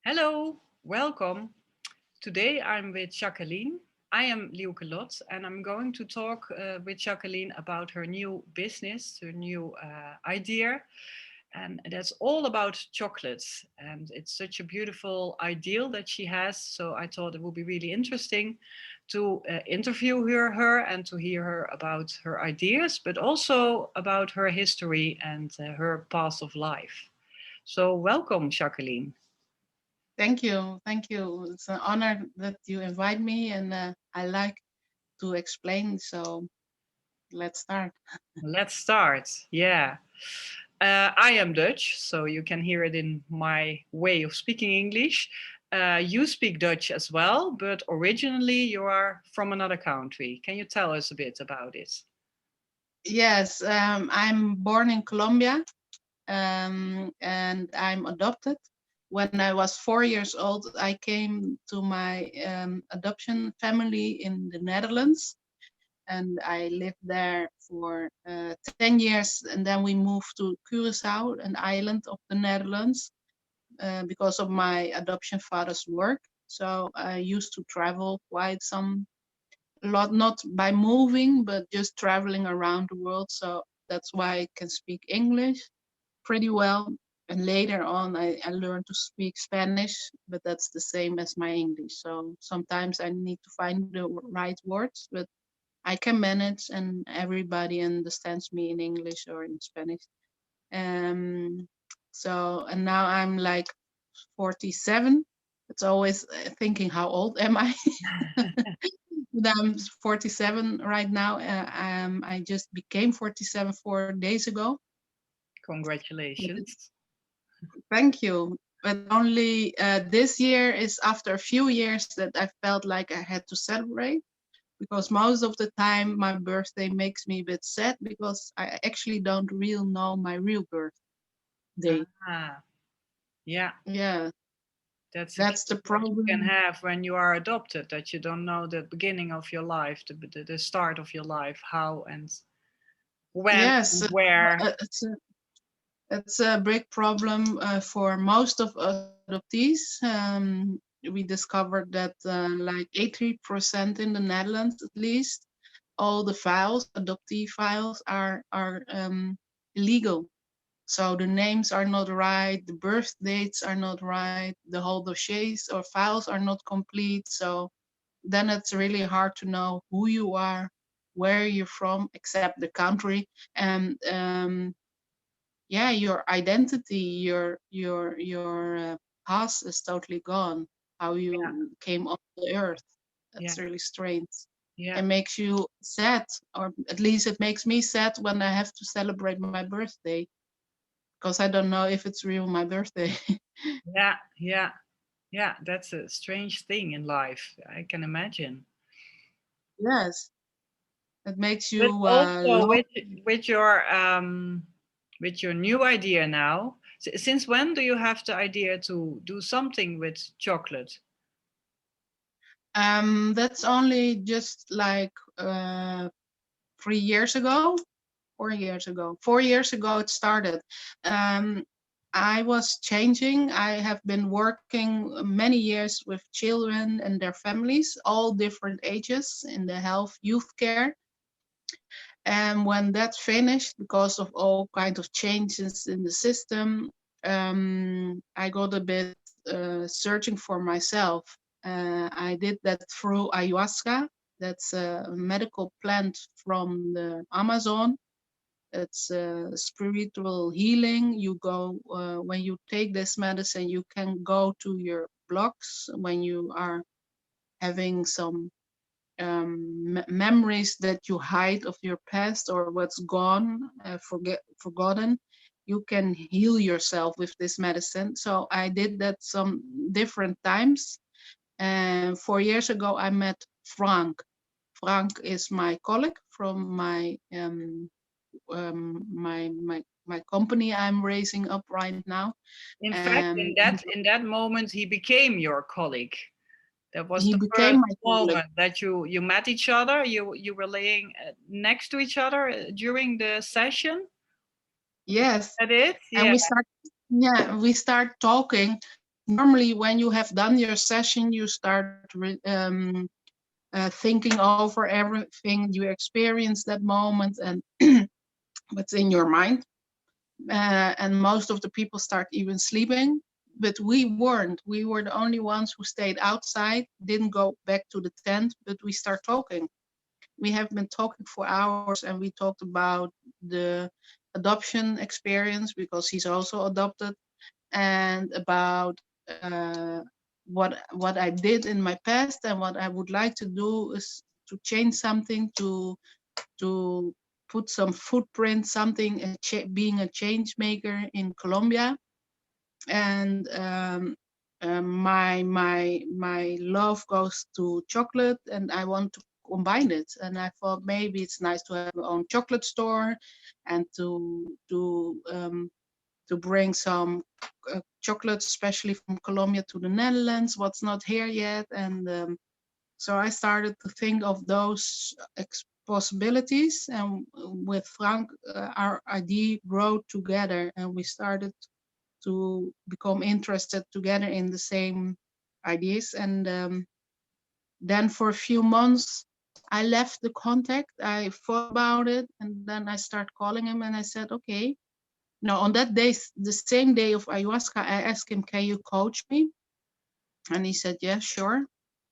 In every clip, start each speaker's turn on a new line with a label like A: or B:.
A: Hello, welcome. Today I'm with Jacqueline. I am Lieuwke Loth and I'm going to talk with Jacqueline about her new business, her new idea. And that's all about chocolates. And it's such a beautiful ideal that she has. So I thought it would be really interesting to interview her and to hear her about her ideas, but also about her history and her path of life. So welcome, Jacqueline.
B: Thank you. Thank you. It's an honor that you invite me, and I like to explain. So let's start.
A: Let's start. Yeah. I am Dutch, so you can hear it in my way of speaking English. You speak Dutch as well, but originally you are from another country. Can you tell us a bit about it?
B: Yes, I'm born in Colombia, and I'm adopted. When I was 4 years old, I came to my adoption family in the Netherlands, and I lived there for 10 years. And then we moved to Curaçao, an island of the Netherlands, because of my adoption father's work. So I used to travel quite some a lot, not by moving, but just traveling around the world. So that's why I can speak English pretty well. And later on, I learned to speak Spanish, but that's the same as my English. So sometimes I need to find the right words, but I can manage, and everybody understands me in English or in Spanish. Um, and now I'm like 47. It's always thinking, how old am I? But I'm 47 right now. I just became 47 4 days ago. But
A: Congratulations.
B: thank you. But only this year is after a few years that I felt like I had to celebrate, because most of the time my birthday makes me a bit sad because I actually don't really know my real birthday.
A: Ah, yeah,
B: Yeah,
A: that's a
B: that's the
A: case that you can
B: problem.
A: have when you are adopted, that you don't know the beginning of your life, the start of your life, how and when
B: Yes,
A: and where.
B: it's a big problem for most of us adoptees. We discovered that like 80% in the Netherlands, at least, all the files, adoptee files, are illegal. So the names are not right, the birth dates are not right, the whole dossiers or files are not complete. So then it's really hard to know who you are, where you're from, except the country, and yeah, your identity, your past is totally gone. How
A: Yeah,
B: you came on the earth,
A: yeah,
B: that's really strange.
A: yeah.
B: It makes you sad, or at least it makes me sad when I have to celebrate my birthday, because I don't know if it's real my birthday.
A: Yeah, yeah, yeah. That's a strange thing in life. I can imagine.
B: Yes, it makes
A: But
B: you
A: also
B: love.
A: with your new idea now. Since when do you have the idea to do something with chocolate?
B: That's only just like 3 years ago, 4 years ago. 4 years ago it started. Um, I was changing. I have been working many years with children and their families, all different ages in the health youth care. And when that finished, because of all kinds of changes in the system, I got a bit searching for myself. I did that through ayahuasca. That's a medical plant from the Amazon. It's spiritual healing. You go when you take this medicine, you can go to your blocks when you are having some memories that you hide of your past or what's gone, forgotten. You can heal yourself with this medicine. So I did that some different times. And 4 years ago, I met Frank. Frank is my colleague from my company I'm raising up right now.
A: In fact, in
B: He,
A: that moment, he became your colleague. That was
B: he
A: the
B: became
A: first
B: my colleague.
A: moment that you met each other. You were laying next to each other during the session.
B: Yes,
A: That it?
B: and
A: Yeah.
B: we start talking. normally when you have done your session, you start thinking over everything you experienced that moment and what's in your mind. And most of the people start even sleeping. But we weren't. We were the only ones who stayed outside, didn't go back to the tent, but we start talking. We have been talking for hours and we talked about the adoption experience because he's also adopted, and about what I did in my past and what I would like to do is to change something, to put some footprint, something, being a change maker in Colombia. And my love goes to chocolate, and I want to combine it. And I thought maybe it's nice to have my own chocolate store, and to bring some chocolate, especially from Colombia to the Netherlands, what's not here yet. And so I started to think of those possibilities, and with Frank, our idea grew together, and we started to become interested together in the same ideas. And then for a few months, I left the contact. I thought about it, and then I started calling him, and I said, okay. Now, on that day, the same day of ayahuasca, I asked him, can you coach me? And he said, yeah, sure,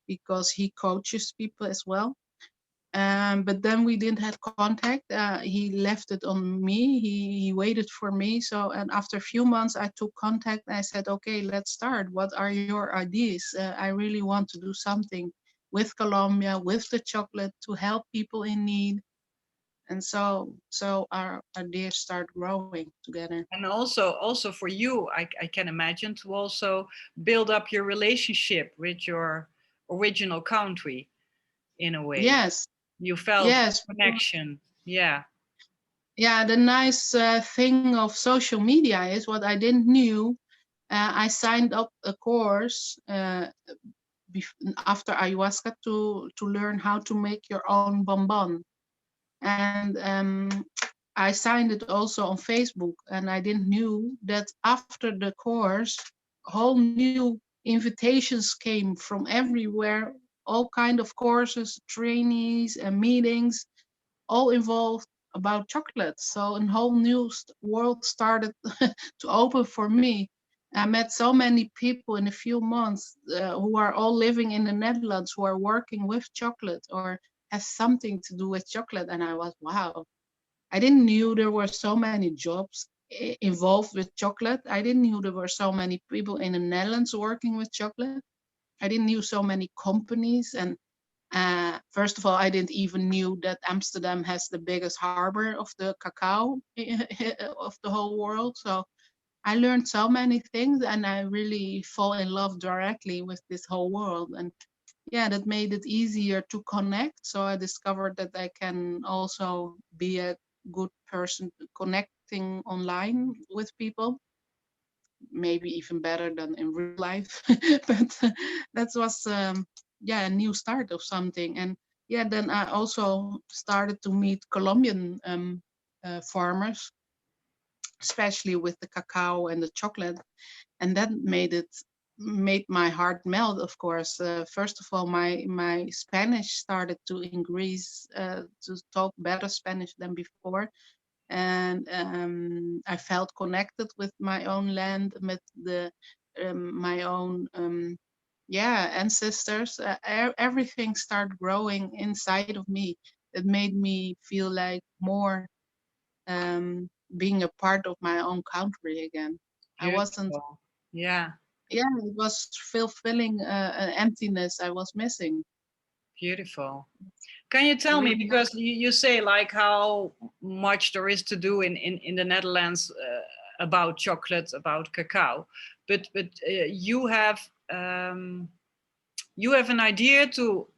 B: because he coaches people as well. But then we didn't have contact. He left it on me. He waited for me. So, and after a few months, I took contact. And I said, okay, let's start. What are your ideas? I really want to do something with Colombia, with the chocolate, to help people in need. And so our ideas start growing together.
A: And also for you, I can imagine to also build up your relationship with your original country in a way.
B: Yes,
A: You felt
B: yes.
A: connection. Yeah.
B: Yeah, the nice thing of social media is what I didn't knew. I signed up a course after ayahuasca to learn how to make your own bonbon. And I signed it also on Facebook, and I didn't knew that after the course, whole new invitations came from everywhere, all kind of courses, trainees and meetings, all involved about chocolate. So a whole new world started to open for me. I met so many people in a few months who are all living in the Netherlands, who are working with chocolate or has something to do with chocolate. And I was, wow, I didn't knew there were so many jobs involved with chocolate. I didn't knew there were so many people in the Netherlands working with chocolate. I didn't knew so many companies. And first of all, I didn't even knew that Amsterdam has the biggest harbor of the cacao of the whole world. So I learned so many things, and I really fall in love directly with this whole world. And yeah, that made it easier to connect. So I discovered that I can also be a good person connecting online with people, maybe even better than in real life. But that was yeah, a new start of something. And yeah, then I also started to meet Colombian farmers, especially with the cacao and the chocolate, and that made my heart melt. Of course, first of all, my Spanish started to increase, to talk better Spanish than before. And I felt connected with my own land, with the my own yeah, ancestors. Everything started growing inside of me. It made me feel like more being a part of my own country again. I wasn't.
A: Beautiful. Yeah.
B: Yeah, it was fulfilling an emptiness I was missing.
A: Beautiful. Can you tell me,
B: Really nice.
A: because you say like how much there is to do in the Netherlands about chocolate, about cacao, but you have an idea to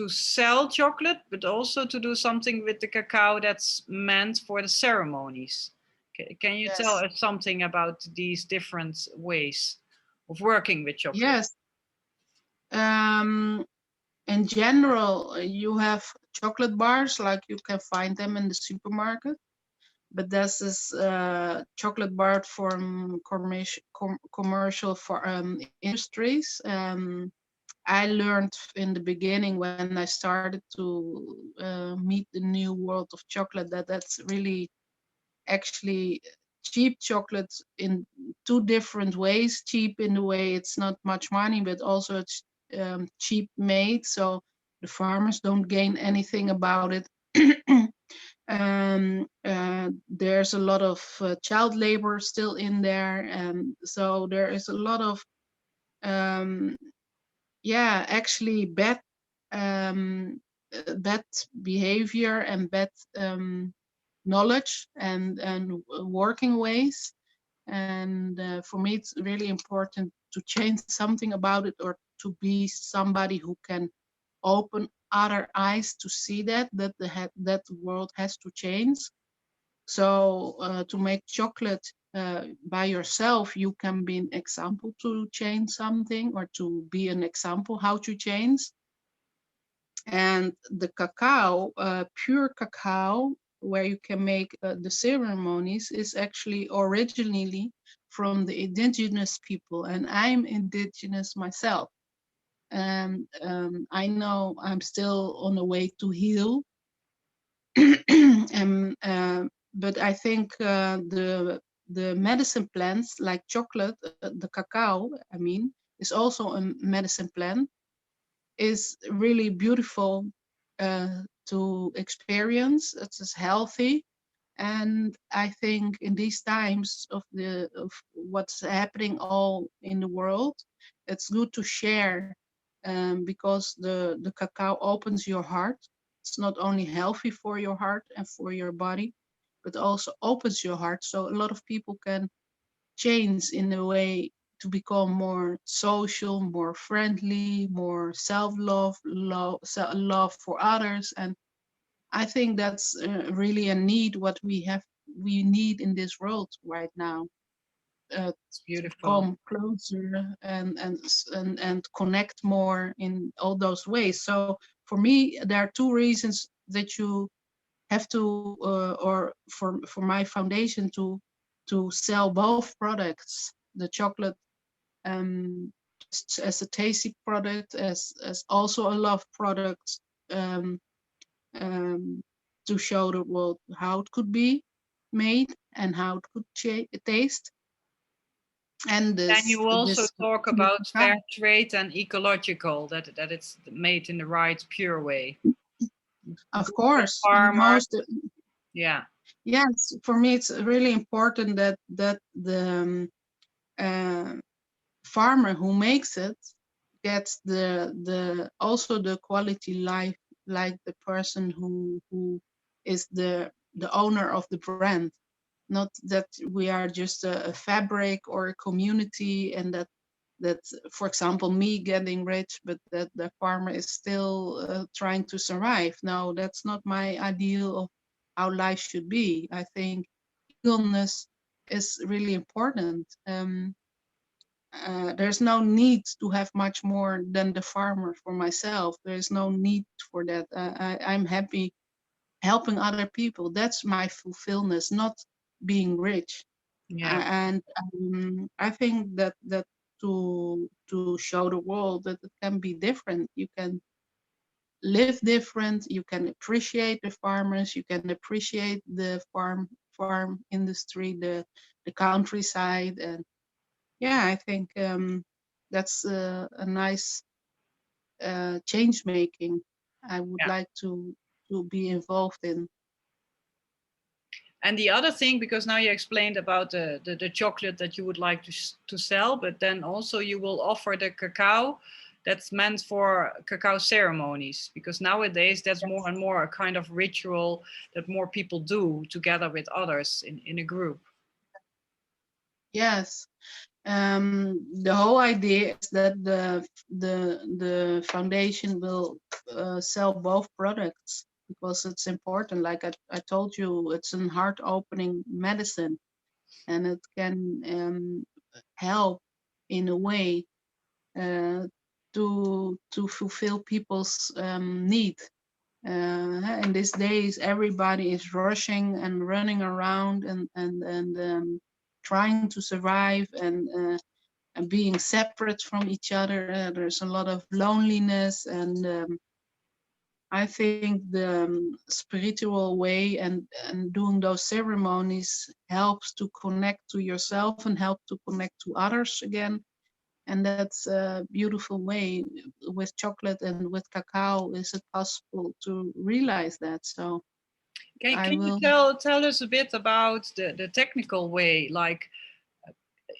A: sell chocolate, but also to do something with the cacao that's meant for the ceremonies. Can you tell
B: Yes.
A: us something about these different ways of working with chocolate?
B: Yes. Um, in general, you have chocolate bars, like you can find them in the supermarket. but this is chocolate bar from commercial for industries. I learned in the beginning when I started to meet the new world of chocolate that that's really actually cheap chocolate in two different ways. Cheap in the way it's not much money, but also it's cheap made, so the farmers don't gain anything about it. There's a lot of child labor still in there, and so there is a lot of um, actually bad behavior and bad knowledge and working ways. And for me, it's really important to change something about it, or to be somebody who can open other eyes to see that the world has to change. So to make chocolate by yourself, you can be an example to change something, or to be an example how to change. And the cacao, pure cacao, where you can make the ceremonies, is actually originally from the indigenous people, and I'm indigenous myself. And I know I'm still on the way to heal. But I think the medicine plants like chocolate, the cacao, I mean, is also a medicine plant, is really beautiful to experience. It's healthy, and I think in these times of what's happening all in the world, it's good to share, because the cacao opens your heart. It's not only healthy for your heart and for your body, but also opens your heart, so a lot of people can change in a way to become more social, more friendly, more self-love, love for others. And I think that's really a need what we need in this world right now,
A: It's
B: to
A: beautiful.
B: come closer and connect more in all those ways. So for me, there are two reasons that you have to, or for my foundation to sell both products, the chocolate, just as a tasty product, as also a love product, um, um, to show the world how it could be made and how it could taste. And
A: And you also
B: this
A: talk
B: pure
A: about
B: cacao.
A: fair trade and ecological, that it's made in the right, pure way.
B: Of
A: Good for the
B: course, the
A: farmer.
B: most,
A: Yeah,
B: yes, for me it's really important that the uh, farmer who makes it gets the also the quality life, like the person who is the owner of the brand. Not that we are just a fabric or a community, and that, for example, me getting rich, but that the farmer is still trying to survive. No, that's not my ideal of how life should be. I think eagleness is really important. There's no need to have much more than the farmer for myself. There's no need for that. I'm happy helping other people. That's my fulfillment, not being rich.
A: yeah,
B: And I think that to show the world that it can be different. You can live different. You can appreciate the farmers. You can appreciate the farm industry, the countryside, and yeah, I think that's a nice change making. I would
A: yeah.
B: like to be involved in.
A: And the other thing, because now you explained about the chocolate that you would like to sell, but then also you will offer the cacao that's meant for cacao ceremonies, because nowadays that's more and more a kind of ritual that more people do together with others in a group.
B: Yes, the whole idea is that the foundation will sell both products, because it's important. Like I told you, it's a heart opening medicine, and it can help in a way uh, to fulfill people's need. In these days, everybody is rushing and running around and trying to survive and being separate from each other. There's a lot of loneliness, and I think the spiritual way and doing those ceremonies helps to connect to yourself and help to connect to others again. And that's a beautiful way. With chocolate and with cacao is it possible to realize that. So I
A: Can you
B: will.
A: tell us a bit about the technical way? Like,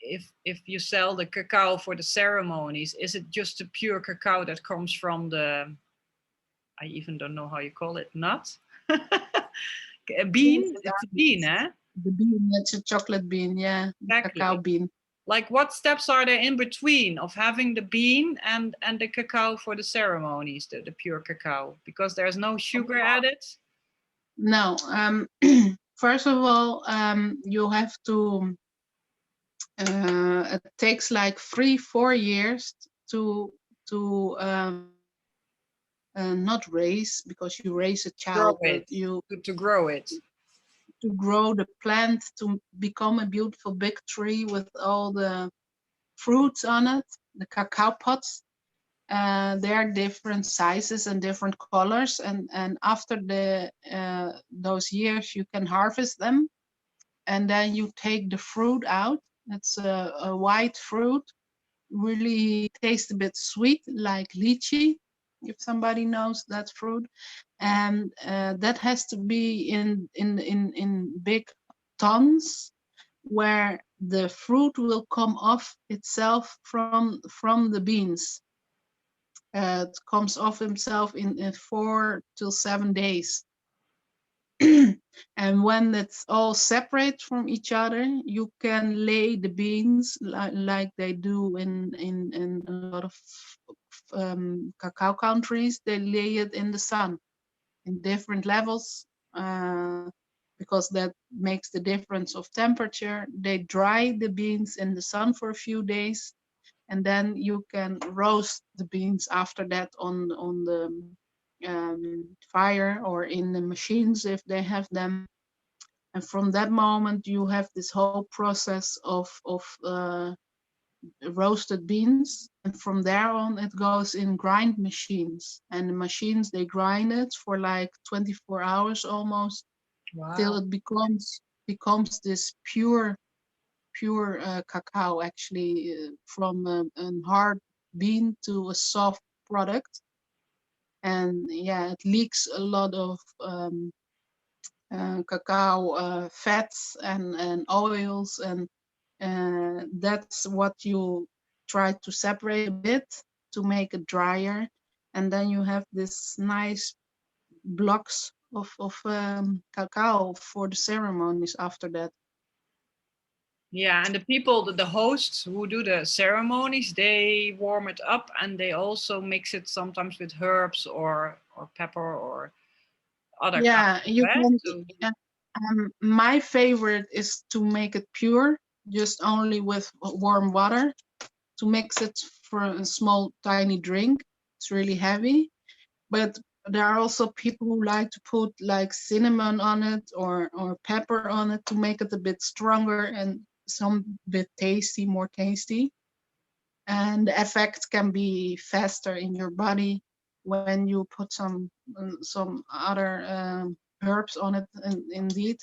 A: if you sell the cacao for the ceremonies, is it just the pure cacao that comes from the, I even don't know how you call it, nut? A bean? It's a bean, eh?
B: The bean, it's a chocolate bean, yeah,
A: Exactly.
B: cacao bean.
A: Like, what steps are there in between of having the bean and the cacao for the ceremonies, the pure cacao? Because there's no sugar added.
B: No, first of all, you have to, it takes like 3-4 years to not raise, because you raise a child,
A: Grow
B: but
A: it.
B: you
A: To grow it.
B: to grow the plant to become a beautiful big tree with all the fruits on it, the cacao pods. They are different sizes and different colors, and after those years you can harvest them, and then you take the fruit out. It's a white fruit, really tastes a bit sweet, like lychee, if somebody knows that fruit. And that has to be in big tons, where the fruit will come off itself from the beans. It comes off himself in 4 to 7 days. And when it's all separate from each other, you can lay the beans like they do in a lot of cacao countries. They lay it in the sun in different levels, because that makes the difference of temperature. They dry the beans in the sun for a few days, and then you can roast the beans after that on the fire or in the machines if they have them. And from that moment you have this whole process of roasted beans, and from there on it goes in grind machines, and the machines, they grind it for like 24 hours almost, till
A: Wow.
B: it becomes this pure cacao, actually, from a hard bean to a soft product. And yeah, it leaks a lot of cacao fats and oils, and that's what you try to separate a bit to make it drier. And then you have this nice blocks of cacao for the ceremonies after that.
A: Yeah, and the people, the hosts who do the ceremonies, they warm it up and they also mix it sometimes with herbs or pepper or other kind
B: Yeah, you
A: of
B: can.
A: so,
B: Yeah, my favorite is to make it pure, just only with warm water, to mix it for a small tiny drink. It's really heavy, but there are also people who like to put like cinnamon on it or pepper on it to make it a bit stronger and some bit tasty, more tasty. And the effect can be faster in your body when you put some other herbs on it, indeed.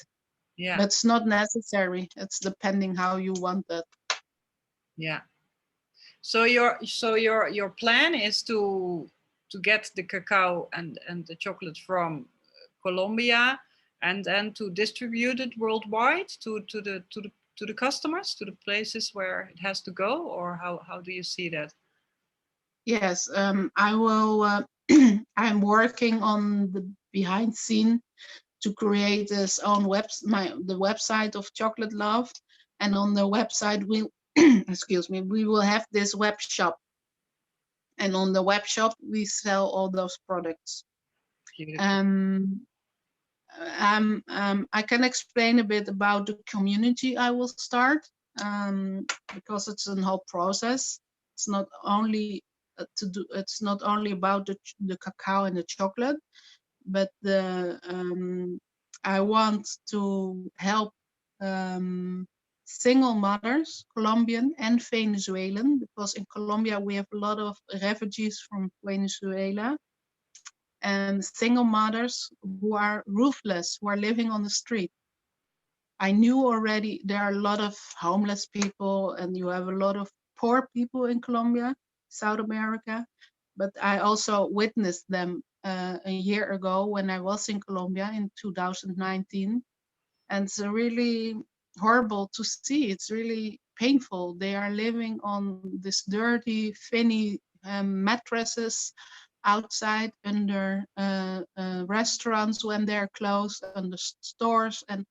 A: yeah,
B: But it's not necessary. It's depending how you want it.
A: yeah. So your plan is to get the cacao and the chocolate from Colombia and then to distribute it worldwide to the customers, to the places where it has to go, or how do you see that?
B: Yes, I will. I'm working on the behind scene to create this own the website of Chocolate Love, and on the website we excuse me, we will have this web shop, and on the web shop we sell all those products.
A: Beautiful.
B: Um, I can explain a bit about the community I will start, because it's a whole process. It's not only it's not only about the cacao and the chocolate, but I want to help single mothers, Colombian and Venezuelan, because in Colombia we have a lot of refugees from Venezuela and single mothers who are roofless, who are living on the street. I knew already there are a lot of homeless people and you have a lot of poor people in Colombia, South America, but I also witnessed them a year ago when I was in Colombia in 2019. And it's really horrible to see. It's really painful. They are living on this dirty, thinny mattresses outside under restaurants when they're closed, under stores, and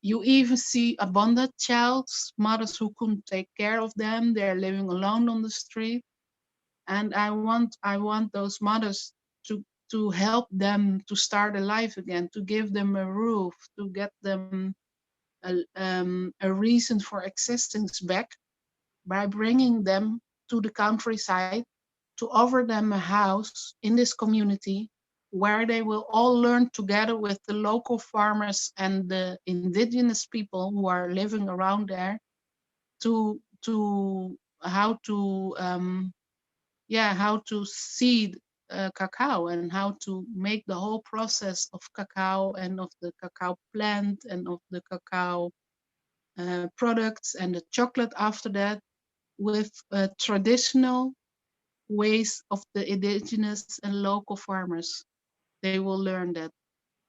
B: you even see abandoned child, mothers who couldn't take care of them. They're living alone on the street, and I want those mothers to help them to start a life again, to give them a roof, to get them a reason for existence back by bringing them to the countryside, to offer them a house in this community where they will all learn together with the local farmers and the indigenous people who are living around there to how to how to seed cacao and how to make the whole process of cacao and of the cacao plant and of the cacao products and the chocolate after that with traditional ways of the indigenous and local farmers. They will learn that.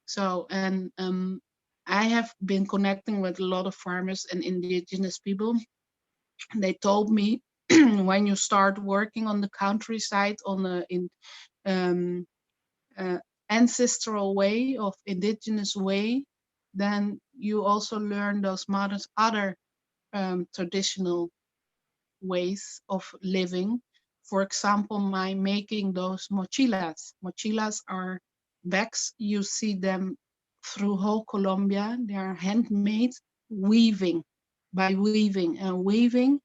B: So, and I have been connecting with a lot of farmers and indigenous people. They told me when you start working on the countryside on the um, uh, ancestral way of indigenous way, then you also learn those mothers other traditional ways of living. For example, my making those mochilas. Mochilas are bags. You see them through whole Colombia. They are handmade, weaving, by weaving. And weaving,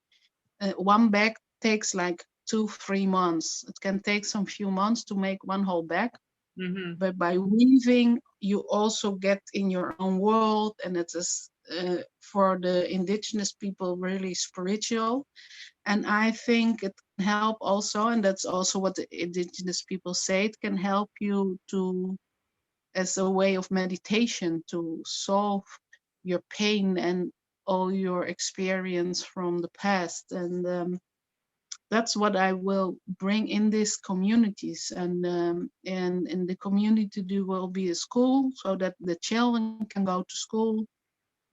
B: one bag takes like 2-3 months. It can take some few months to make one whole bag.
A: Mm-hmm.
B: But by weaving, you also get in your own world, and it is for the indigenous people really spiritual. And I think it can help also, and that's also what the indigenous people say, it can help you to, as a way of meditation, to solve your pain and all your experience from the past. And that's what I will bring in these communities. And in the community there will be a school so that the children can go to school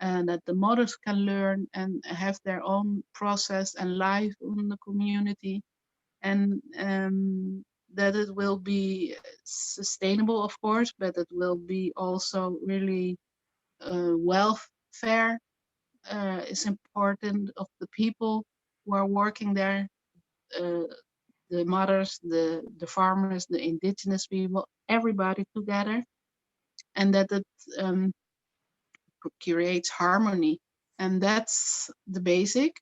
B: and that the mothers can learn and have their own process and life in the community, and that it will be sustainable, of course, but it will be also really welfare is important of the people who are working there, uh, the mothers, the farmers, the indigenous people, everybody together, and that it um, creates harmony. And that's the basic.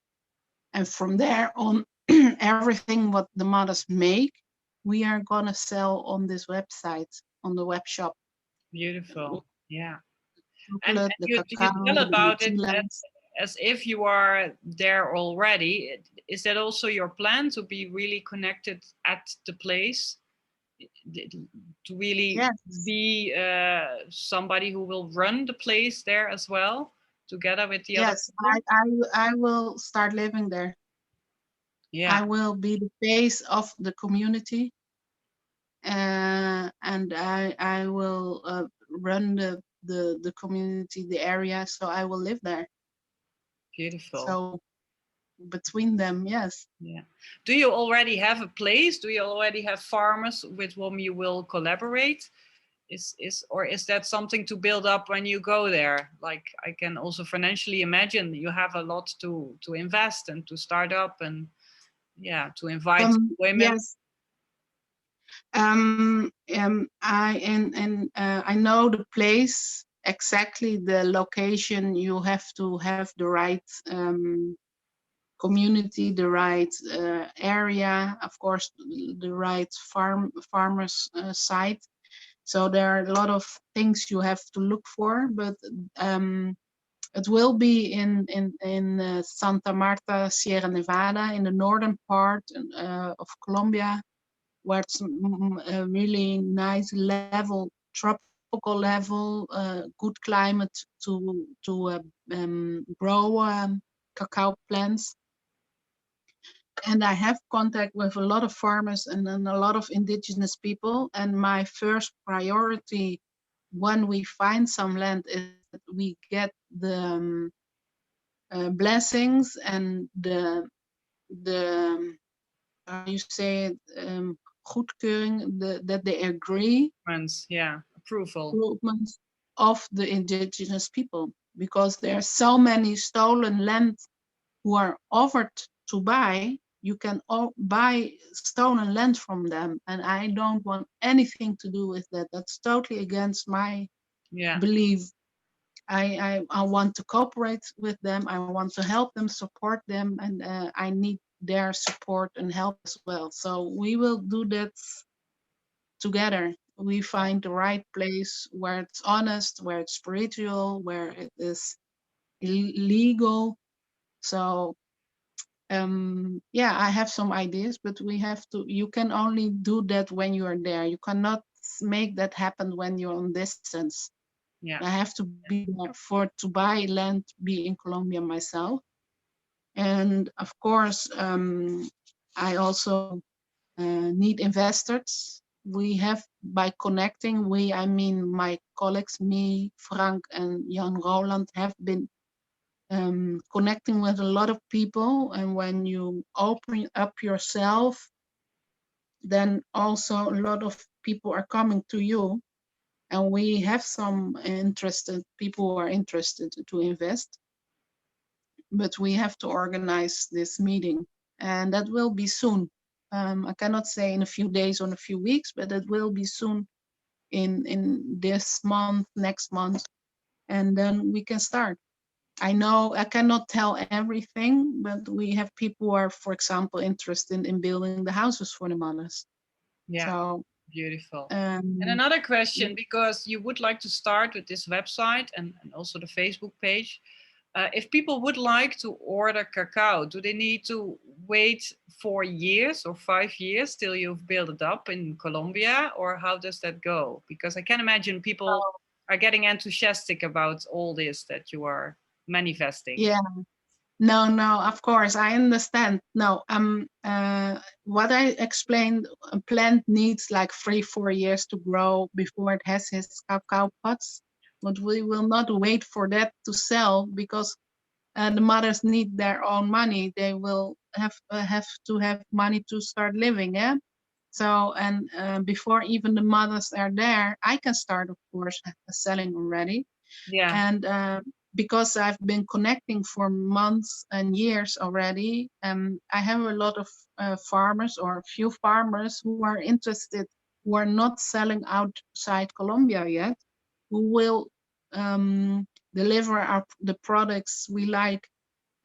B: And from there on, everything what the mothers make, we are gonna sell on this website, on the web shop.
A: Beautiful. Yeah. And
B: Chocolate, the
A: you
B: cacao,
A: tell
B: the
A: about it
B: mochilas.
A: as if you are there already. Is that also your plan to be really connected at the place? To really
B: Yes,
A: be somebody who will run the place there as well, together with the other
B: yes.
A: people?
B: I will start living there. I
A: Yeah,
B: will be the face of the community, and I will run the community, the area. So I will live there.
A: beautiful.
B: So between them, yes.
A: Yeah. Do you already have a place? Do you already have farmers with whom you will collaborate? Is that something to build up when you go there? Like, I can also financially imagine you have a lot to invest and to start up, and yeah, to invite women.
B: Yes. I know the place exactly, the location. You have to have the right community, the right area, of course, the right farmers site. So there are a lot of things you have to look for, but it will be in Santa Marta, Sierra Nevada, in the northern part of Colombia, where it's a really nice level, tropical level, good climate to grow cacao plants. And I have contact with a lot of farmers and a lot of indigenous people. And my first priority when we find some land is that we get the blessings and the how you say it, goedkeuring, that they agree
A: Yeah, approval.
B: improvements of the indigenous people, because there are so many stolen land who are offered to buy. You can buy stolen land from them, and I don't want anything to do with that. That's totally against my belief. I want to cooperate with them. I want to help them, support them, and I need their support and help as well. So we will do that together. We find the right place where it's honest, where it's spiritual, where it is legal. So yeah, I have some ideas, but we have to, you can only do that when you are there. You cannot make that happen when you're on distance. I have to be there to buy land, be in Colombia myself. And of course, I also need investors. We have, by connecting, I mean my colleagues, me, Frank, and Jan Roland, have been connecting with a lot of people. And when you open up yourself, then also a lot of people are coming to you. And we have some interested people who are interested to invest. But we have to organize this meeting, and that will be soon. I cannot say in a few days or in a few weeks, but it will be soon in this month, next month, and then we can start. I know I cannot tell everything, but we have people who are, for example, interested in building the houses for the mothers.
A: Yeah,
B: so
A: beautiful. And another question, because you would like to start with this website and also the Facebook page. If people would like to order cacao, do they need to wait 4 years or 5 years till you've built it up in Colombia, or how does that go? Because I can imagine people are getting enthusiastic about all this that you are manifesting.
B: Yeah. No, of course, I understand. No, what I explained, a plant needs like 3-4 years to grow before it has its cacao pods. But we will not wait for that to sell, because the mothers need their own money. They will have to have money to start living, yeah? So, and before even the mothers are there, I can start, of course, selling already.
A: Yeah.
B: And because I've been connecting for months and years already, I have a lot of farmers, or a few farmers, who are interested, who are not selling outside Colombia yet, who will deliver the products we like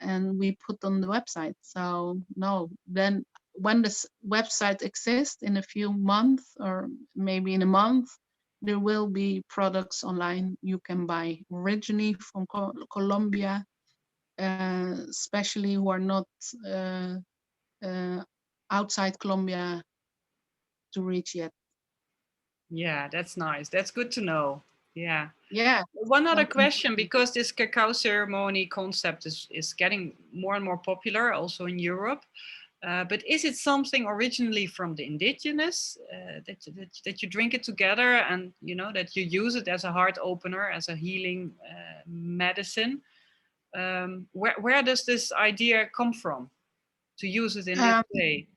B: and we put on the website. So no, then when this website exists in a few months, or maybe in a month, there will be products online you can buy originally from Colombia, especially who are not outside Colombia to reach yet.
A: Yeah, that's nice. That's good to know. Yeah.
B: Yeah.
A: One other question, because this cacao ceremony concept is getting more and more popular also in Europe. But is it something originally from the indigenous, that you drink it together, and that you use it as a heart opener, as a healing medicine? Where does this idea come from, to use it in this way?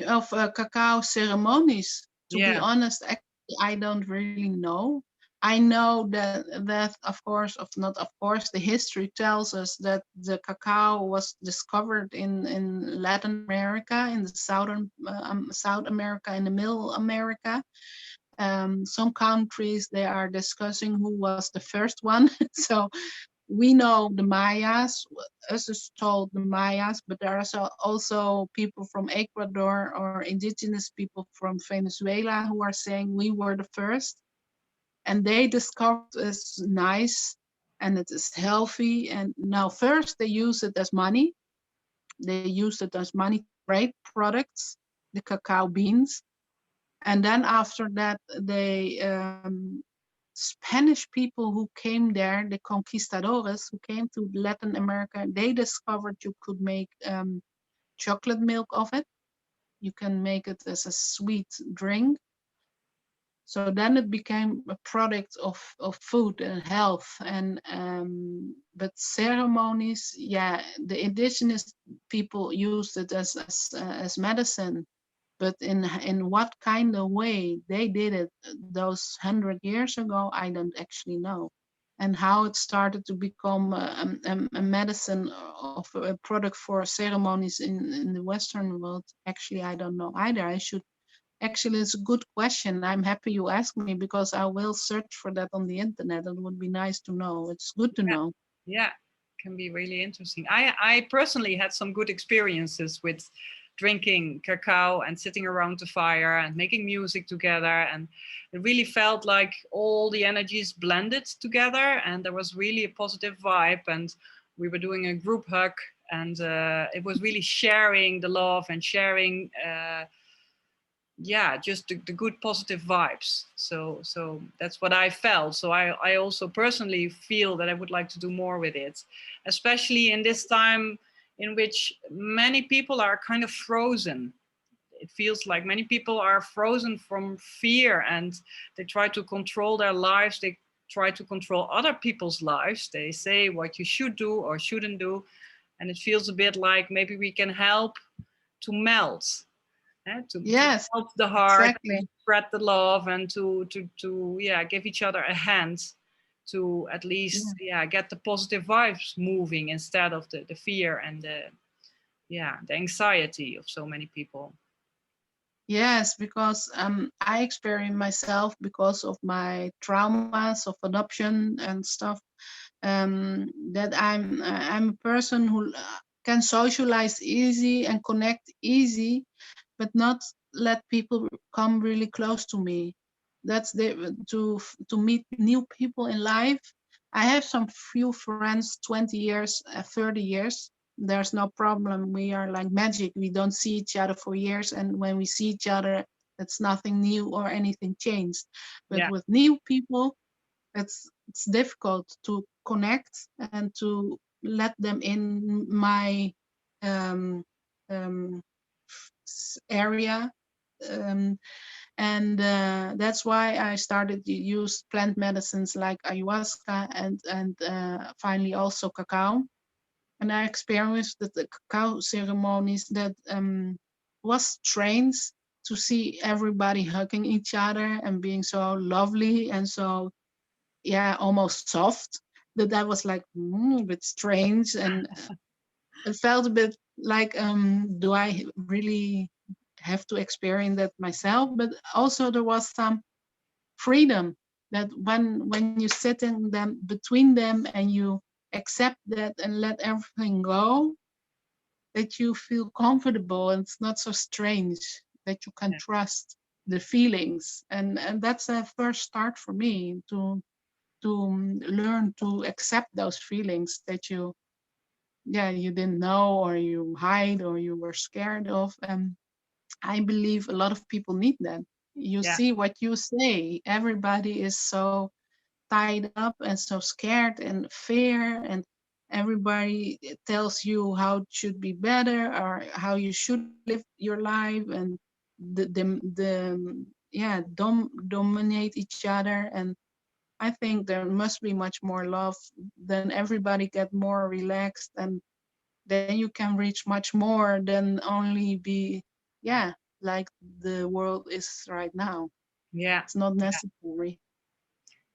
B: Of cacao ceremonies. To be
A: Yeah.
B: honest, actually, I don't really know. I know that of course, the history tells us that the cacao was discovered in Latin America, in the South America, in the Middle America. Some countries, they are discussing who was the first one. So we know the Mayas, us is told the Mayas, but there are also people from Ecuador or indigenous people from Venezuela who are saying we were the first, and they discovered it's nice and it is healthy. And now first they use it as money. They used it as money to trade products, the cacao beans. And then after that, they Spanish people who came there, the conquistadores who came to Latin America, they discovered you could make chocolate milk of it. You can make it as a sweet drink. So then it became a product of food and health. And but ceremonies, yeah, the indigenous people used it as medicine. But in what kind of way they did it those 100 years ago, I don't actually know. And how it started to become a medicine of a product for ceremonies in the Western world, actually, I don't know either. I should Actually, it's a good question. I'm happy you asked me because I will search for that on the internet. It would be nice to know. It's good to know.
A: Yeah, can be really interesting. I personally had some good experiences with drinking cacao and sitting around the fire and making music together, and it really felt like all the energies blended together, and there was really a positive vibe, and we were doing a group hug, and it was really sharing the love and sharing yeah, just the good positive vibes. So that's what I felt. So I also personally feel that I would like to do more with it, especially in this time in which many people are kind of frozen. It feels like many people are frozen from fear, and they try to control their lives. They try to control other people's lives. They say what you should do or shouldn't do, and it feels a bit like maybe we can help to melt, to
B: Yes,
A: help the heart, to
B: exactly.
A: spread the love, and to yeah, give each other a hand to at least,
B: Yeah.
A: yeah, get the positive vibes moving instead of the fear and the, yeah, the anxiety of so many people.
B: Yes, because I experienced myself because of my traumas of adoption and stuff. That I'm a person who can socialize easy and connect easy, but not let people come really close to me. That's the to meet new people in life. I have some few friends, 20 years, 30 years. There's no problem. We are like magic. We don't see each other for years, and when we see each other, it's nothing new or anything changed. But
A: Yeah,
B: with new people, it's difficult to connect and to let them in my um, um, area. Um, and that's why I started to use plant medicines like ayahuasca and finally also cacao. And I experienced that the cacao ceremonies that was strange to see everybody hugging each other and being so lovely and so, yeah, almost soft, that I was like a bit strange, and it felt a bit like do I really have to experience that myself? But also there was some freedom that when you sit in them between them and you accept that and let everything go, that you feel comfortable and it's not so strange, that you can
A: yeah,
B: trust the feelings. And that's a first start for me to learn to accept those feelings that you, yeah, you didn't know or you hide or you were scared of. And I believe a lot of people need that. You
A: yeah,
B: see what you say, everybody is so tied up and so scared and fear, and everybody tells you how it should be better or how you should live your life, and the yeah, dominate each other. And I think there must be much more love. Then everybody get more relaxed, and then you can reach much more than only be, yeah, like the world is right now.
A: yeah.
B: It's not necessary.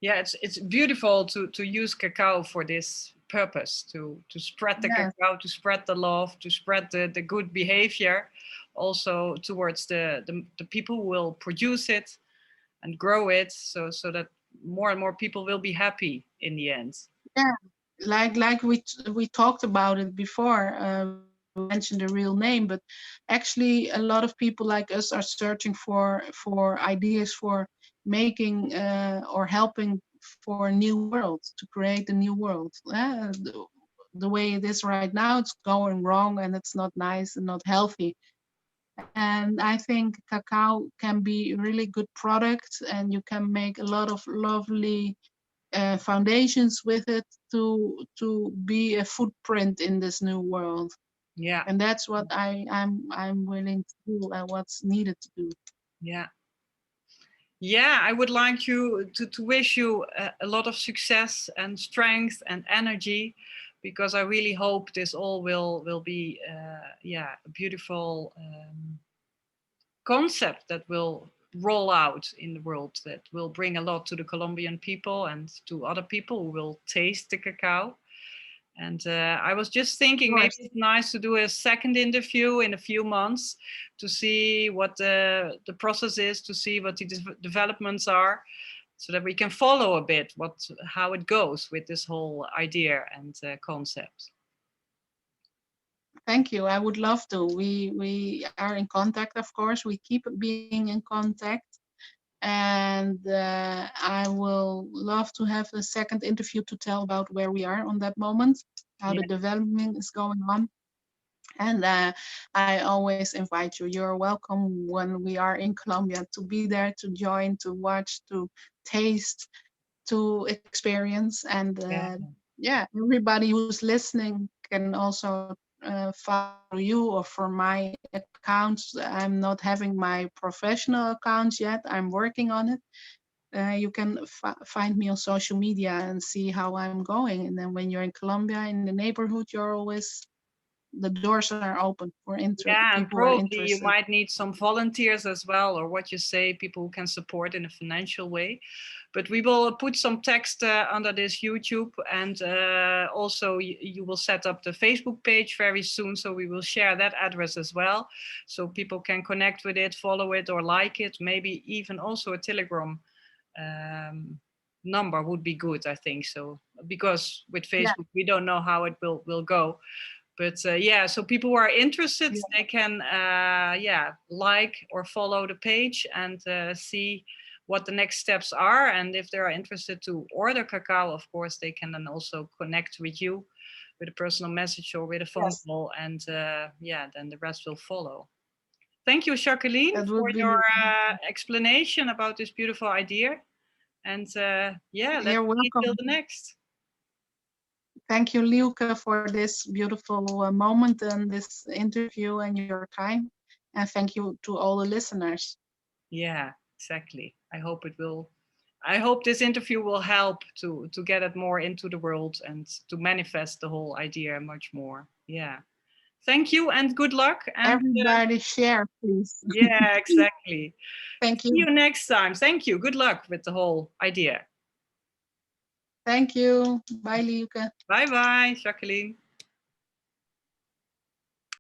A: Yeah, it's beautiful to use cacao for this purpose, to spread the
B: Yes,
A: cacao, to spread the love, to spread the good behavior, also towards the people who will produce it and grow it, so that more and more people will be happy in the end.
B: yeah. like we talked about it before. We mentioned the real name, but actually a lot of people like us are searching for ideas for making or helping for a new world, to create a new world. The way it is right now, it's going wrong and it's not nice and not healthy. And I think cacao can be a really good product, and you can make a lot of lovely foundations with it to be a footprint in this new world.
A: Yeah.
B: And that's what I'm willing to do and what's needed to do.
A: Yeah. Yeah, I would like you to wish you a lot of success and strength and energy, because I really hope this all will be a beautiful concept that will roll out in the world, that will bring a lot to the Colombian people and to other people who will taste the cacao. And I was just thinking maybe it's nice to do a second interview in a few months to see what the process is, to see what the developments are, so that we can follow a bit how it goes with this whole idea and concept.
B: Thank you. I would love to. We are in contact, of course. We keep being in contact. And I will love to have a second interview to tell about where we are on that moment, how the development is going on. And I always invite you. You're welcome when we are in Colombia to be there, to join, to watch, to taste, to experience. And everybody who's listening can also follow you or for my accounts. I'm not having my professional accounts yet. I'm working on it. You can find me on social media and see how I'm going. And then when you're in Colombia, in the neighborhood, the doors are open for
A: Yeah, and
B: people who are
A: probably you
B: interested.
A: might need some volunteers as well, or what you say, people who can support in a financial way. But we will put some text under this YouTube, and also you will set up the Facebook page very soon, so we will share that address as well, so people can connect with it, follow it, or like it. Maybe even also a Telegram number would be good, I think. So because with Facebook we don't know how it will go. But so people who are interested, they can like or follow the page and see what the next steps are. And if they are interested to order cacao, of course, they can then also connect with you with a personal message or with a phone call. And then the rest will follow. Thank you, Jacqueline, for your explanation about this beautiful idea. And let's see till the next.
B: Thank you, Lieuwke, for this beautiful moment and this interview and your time. And thank you to all the listeners.
A: Yeah, exactly. I hope this interview will help to get it more into the world and to manifest the whole idea much more. Yeah. Thank you and good luck. And
B: everybody share, please.
A: Yeah, exactly.
B: Thank you.
A: See you next time. Thank you. Good luck with the whole idea.
B: Thank you. Bye, Lieuwke.
A: Bye-bye, Jacqueline.